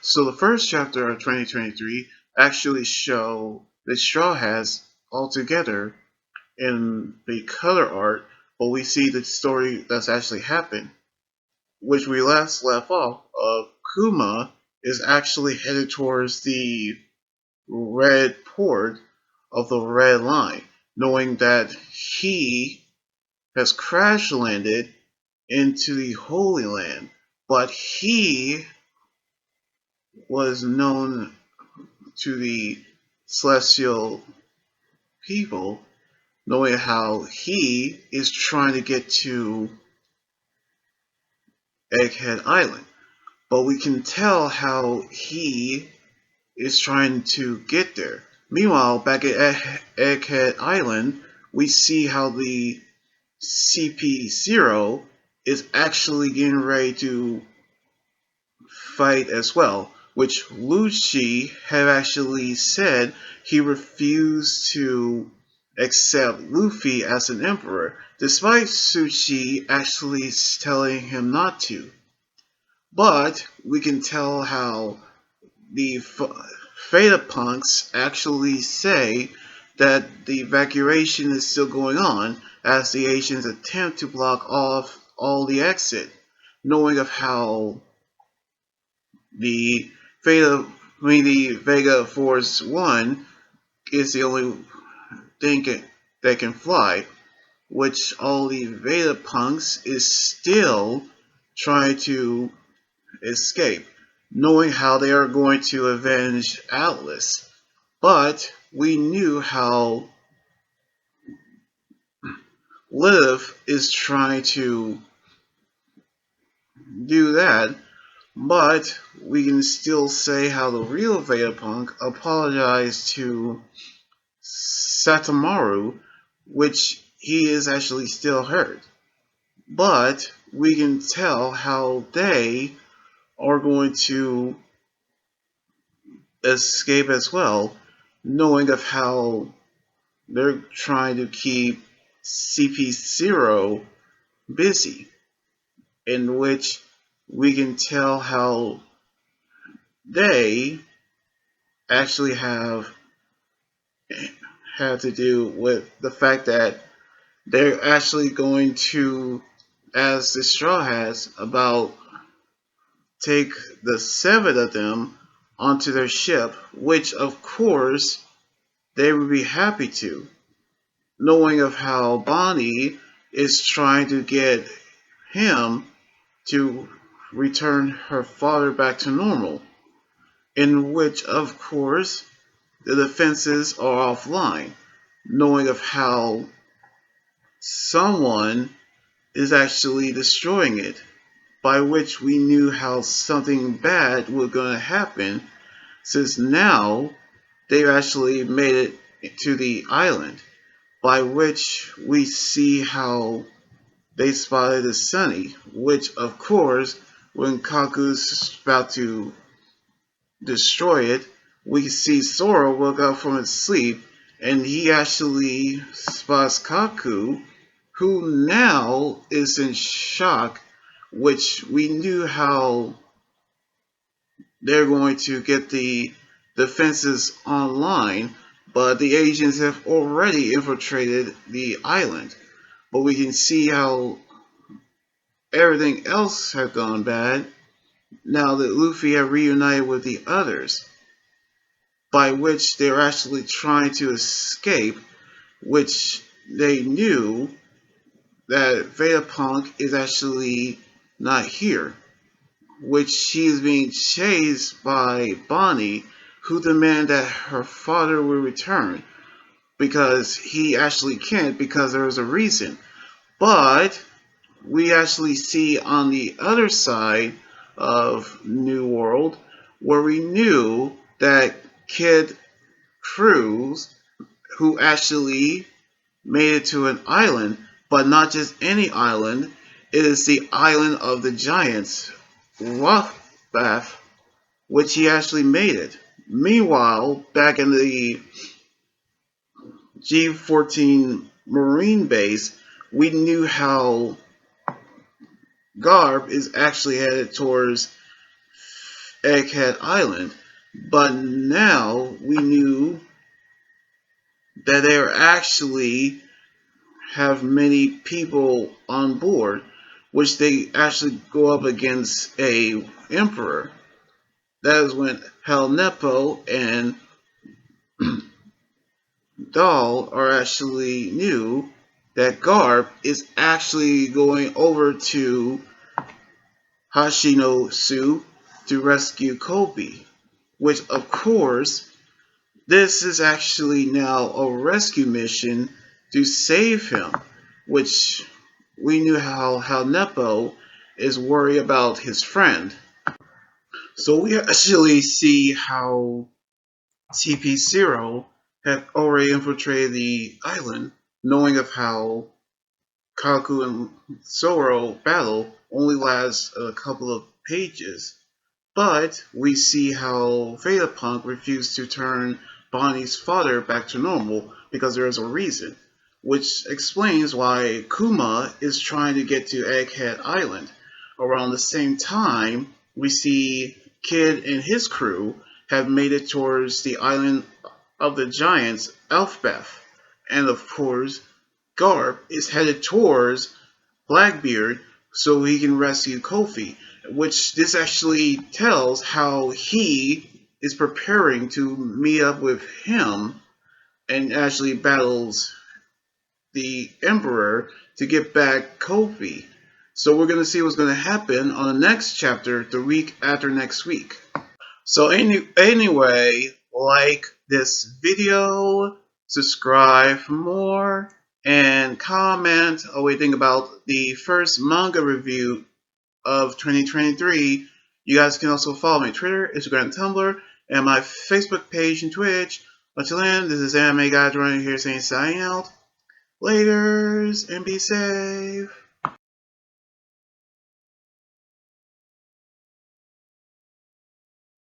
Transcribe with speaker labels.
Speaker 1: So the first chapter of 2023 actually show the Straw Hats all together in the color art, but we see the story that's actually happened, which we last left off of. Kuma is actually headed towards the red port of the red line, knowing that he has crash landed into the Holy Land, but he was known to the celestial people, knowing how he is trying to get to Egghead Island. But we can tell how he is trying to get there. Meanwhile, back at Egghead Island, we see how the CP0 is actually getting ready to fight as well, which Lucci had actually said he refused to accept Luffy as an emperor, despite Sushi actually telling him not to. But we can tell how the Punks actually say that the evacuation is still going on as the Asians attempt to block off all the exit, knowing of how the the Vega Force One is the only thing that can fly, which all the Veda punks is still trying to escape, knowing how they are going to avenge Atlas. But we knew how Liv is trying to do that, but we can still say how the real Vegapunk apologized to Satamaru, which he is actually still hurt. But we can tell how they are going to escape as well, knowing of how they're trying to keep CP0 busy, in which we can tell how they actually have had to do with the fact that they're actually going to, as the Straw Hats, about take the 7 of them onto their ship, which of course they would be happy to, knowing of how Bonnie is trying to get him to return her father back to normal, in which of course the defenses are offline, knowing of how someone is actually destroying it, by which we knew how something bad was going to happen, since now they've actually made it to the island, by which we see how they spotted the Sunny, which of course, when Kaku's about to destroy it, we see Sora woke up from his sleep and he actually spots Kaku, who now is in shock, which we knew how they're going to get the defenses online, but the agents have already infiltrated the island. But we can see how everything else has gone bad now that Luffy had reunited with the others, by which they're actually trying to escape, which they knew that Vegapunk is actually not here, which she is being chased by Bonnie, who demanded that her father will return, because he actually can't, because there is a reason. But we actually see on the other side of New World where we knew that Kid Cruz, who actually made it to an island, but not just any island, it is the island of the giants, Rothbath, which he actually made it. Meanwhile, back in the G14 Marine base, we knew how Garp is actually headed towards Egghead Island. But now we knew that they actually have many people on board, which they actually go up against a emperor. That is when Hal Nepo and Dahl are actually knew that Garp is actually going over to Hashinosu to rescue Koby, which of course this is actually now a rescue mission to save him, which we knew how Nepo is worried about his friend. So we actually see how TP0 had already infiltrated the island, knowing of how Kaku and Zoro battle only lasts a couple of pages. But we see how Vegapunk refused to turn Bonnie's father back to normal because there is a reason, which explains why Kuma is trying to get to Egghead Island. Around the same time, we see Kid and his crew have made it towards the island of the giants, Elfbeth. And of course, Garp is headed towards Blackbeard so he can rescue Kofi, which this actually tells how he is preparing to meet up with him and actually battles the Emperor to get back Kofi. So we're going to see what's going to happen on the next chapter the week after next week. So anyway, like this video, subscribe for more, and comment what you think about the first manga review of 2023. You guys can also follow me on Twitter, Instagram, and Tumblr, and my Facebook page and Twitch. Until then, this is Anime Guy running here saying signing out. Laters, and be safe.